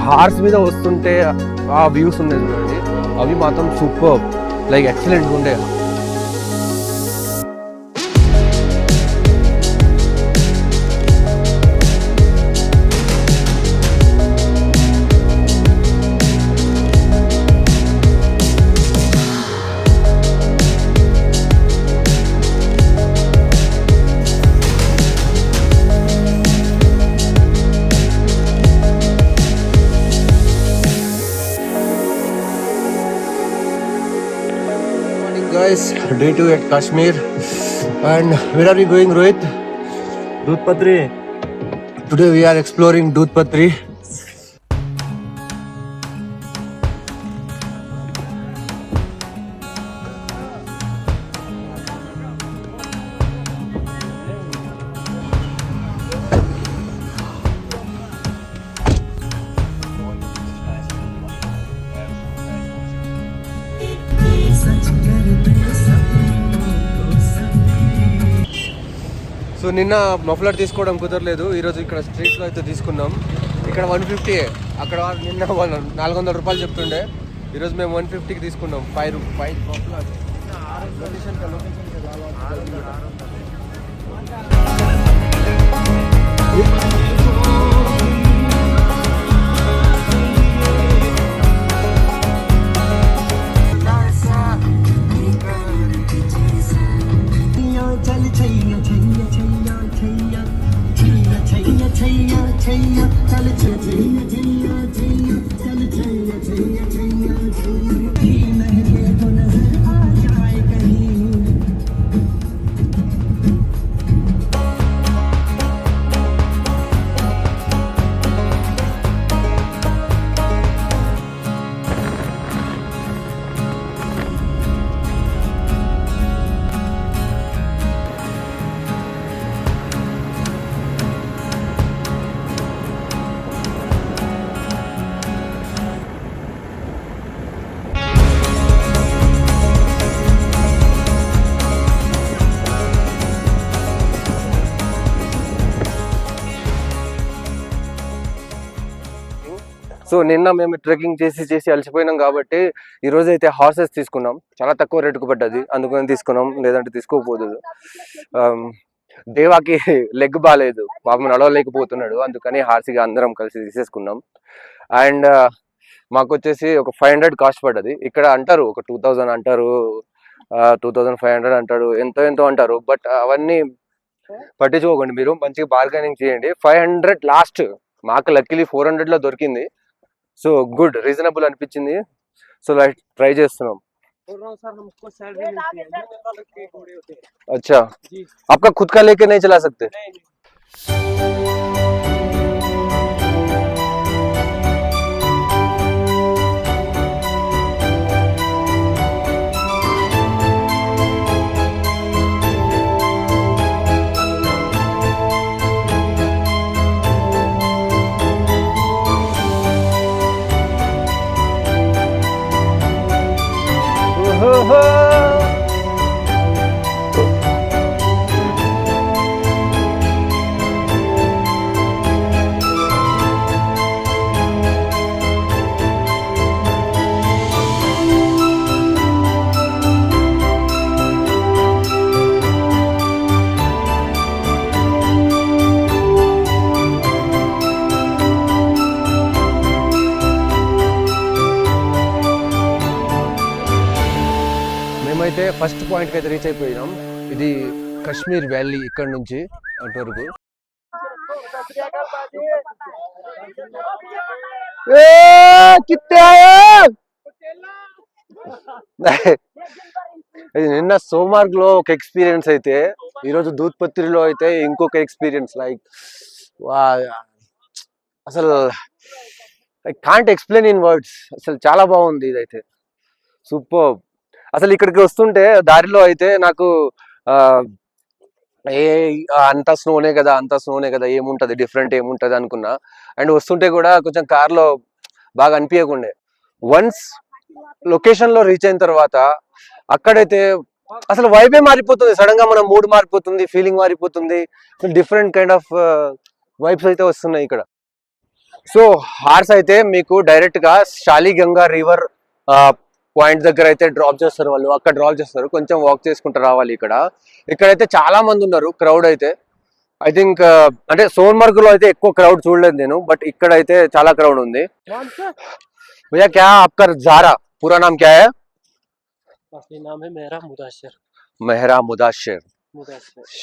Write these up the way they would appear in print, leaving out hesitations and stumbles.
Horse మీద వస్తుంటే ఆ వ్యూస్ ఉన్నాయి చూడండి, అవి మాత్రం సూపర్, లైక్ ఎక్సలెంట్గా ఉండే. Guys, day 2 at Kashmir, and where are we going, Rohit? Dudh Patri. Today we are exploring Dudh Patri. So నిన్న మఫ్లర్ తీసుకోవడం కుదరలేదు, ఈరోజు ఇక్కడ స్ట్రీట్లో అయితే తీసుకున్నాం. ఇక్కడ 150, అక్కడ నిన్న 400 రూపాయలు చెప్తుండే, ఈరోజు మేము 150కి తీసుకున్నాం. 5 మఫ్లర్. సో నిన్న మేము ట్రెక్కింగ్ చేసి అలసిపోయినాం కాబట్టి ఈరోజు అయితే హార్సెస్ తీసుకున్నాం. చాలా తక్కువ రేటుకు పడ్డది, అందుకని తీసుకున్నాం, లేదంటే తీసుకోకపోదు. దేవాకి లెగ్ బాగాలేదు, పాపం నడవలేకపోతున్నాడు, అందుకని హార్సీగా అందరం కలిసి తీసేసుకున్నాం. అండ్ మాకు వచ్చేసి ఒక 500 కాస్ట్ పడ్డది. ఇక్కడ అంటారు ఒక 2000 అంటారు, 2500 అంటారు, ఎంతో అంటారు, బట్ అవన్నీ పట్టించుకోకండి. మీరు మంచిగా బార్గెనింగ్ చేయండి. 500 లాస్ట్, మాకు లక్కీలీ 400లో దొరికింది. సో గుడ్, రీజనబుల్ అనిపించింది. సో లైక్ ట్రై చేస్తున్నాం. अच्छा, आपका खुद का लेके नहीं चला सकते? మేమైతే ఫస్ట్ పాయింట్కి అయితే రీచ్ అయిపోయినాం. ఇది కశ్మీర్ వ్యాలీ, ఇక్కడ నుంచి అంతవరకు. నిన్న సోమార్గ్ లో ఒక ఎక్స్పీరియన్స్ అయితే, ఈరోజు దూద్ పత్రిలో అయితే ఇంకొక ఎక్స్పీరియన్స్. లైక్ అసలు I can't explain in words. అసలు చాలా బాగుంది ఇదైతే, సూపర్. అసలు ఇక్కడికి వస్తుంటే దారిలో అయితే నాకు అంతా స్నోనే కదా ఏముంటది డిఫరెంట్ ఏముంటది అనుకున్నా. అండ్ వస్తుంటే కూడా కొంచెం కార్లో బాగా అనిపించకుండే. వన్స్ లొకేషన్ లో రీచ్ అయిన తర్వాత అక్కడైతే అసలు వైబే మారిపోతుంది, సడన్ గా మన మూడ్ మారిపోతుంది, ఫీలింగ్ మారిపోతుంది, డిఫరెంట్ కైండ్ ఆఫ్ వైబ్స్ అయితే వస్తున్నాయి ఇక్కడ. సో హార్స్ అయితే మీకు డైరెక్ట్ గా శాలిగంగా రివర్ పాయింట్ దగ్గర అయితే డ్రాప్ చేస్తారు వాళ్ళు, అక్కడ డ్రాప్ చేస్తారు. కొంచెం వాక్ చేసుకుంటూ రావాలి. ఇక్కడైతే చాలా మంది ఉన్నారు, క్రౌడ్ అయితే. ఐ థింక్ అంటే సోన్మర్గ్ లో అయితే ఎక్కువ క్రౌడ్ చూడలేదు నేను, బట్ ఇక్కడ అయితే చాలా క్రౌడ్ ఉంది. भैया क्या आपका ज़ारा पूरा नाम क्या है? असली नाम है मेहरा मुदाशिर। मेहरा मुदाशिर।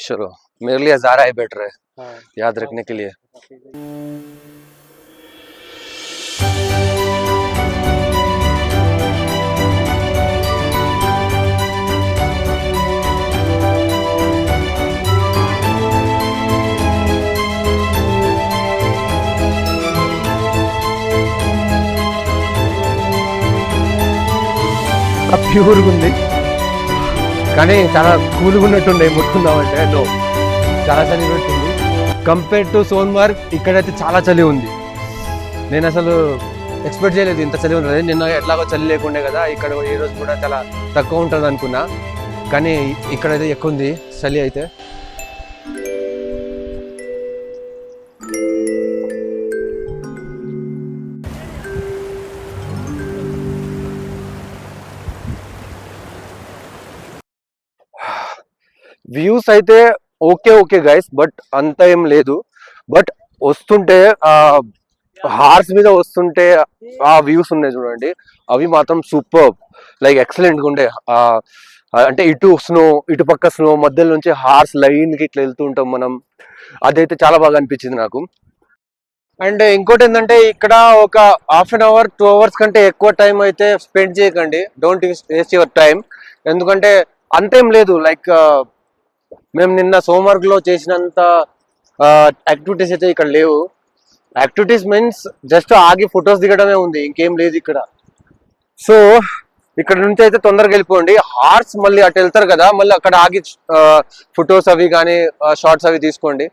चलो मेरे लिए ज़ारा ही बेटर है हाँ, याद रखने के लिए. ప్యూర్గా ఉంది కానీ చాలా కూల్గా ఉన్నట్టుండే. ముట్టుకుందామంటే నో, చాలా చలి పెట్టింది. కంపేర్ టు సోన్మార్గ్ ఇక్కడైతే చాలా చలి ఉంది. నేను అసలు ఎక్స్పెక్ట్ చేయలేదు ఇంత చలి ఉంటుంది. నిన్న ఎట్లాగో చలి లేకుండే కదా, ఇక్కడ ఈ రోజు కూడా చాలా తక్కువ ఉంటుంది అనుకున్నా, కానీ ఇక్కడైతే ఎక్కువ ఉంది చలి అయితే. వ్యూస్ అయితే ఓకే గైస్, బట్ అంత ఏం లేదు. బట్ వస్తుంటే హార్స్ మీద వస్తుంటే ఆ వ్యూస్ ఉన్నాయి చూడండి, అవి మాత్రం సూపర్, లైక్ ఎక్సలెంట్గా ఉండే. అంటే ఇటు పక్క స్నో మధ్యలో నుంచి హార్స్ లైన్కి ఇట్లా వెళ్తూ ఉంటాం మనం. అదైతే చాలా బాగా అనిపించింది నాకు. అండ్ ఇంకోటి ఏంటంటే ఇక్కడ ఒక హాఫ్ అన్ అవర్ 2 hours కంటే ఎక్కువ టైం అయితే స్పెండ్ చేయకండి. Don't waste your time. ఎందుకంటే అంతేం లేదు, లైక్ మేము నిన్న సోన్మార్గ్ లో చేసినంత యాక్టివిటీస్ అయితే ఇక్కడ లేవు. యాక్టివిటీస్ మీన్స్ జస్ట్ ఆగి ఫొటోస్ దిగడమే ఉంది, ఇంకేం లేదు ఇక్కడ. సో ఇక్కడ నుంచి అయితే తొందరగా వెళ్ళిపోండి. హార్స్ మళ్ళీ అటు వెళ్తారు కదా, మళ్ళీ అక్కడ ఆగి ఫొటోస్ అవి కానీ షార్ట్స్ అవి తీసుకోండి.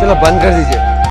चलो बंद कर दीजिए.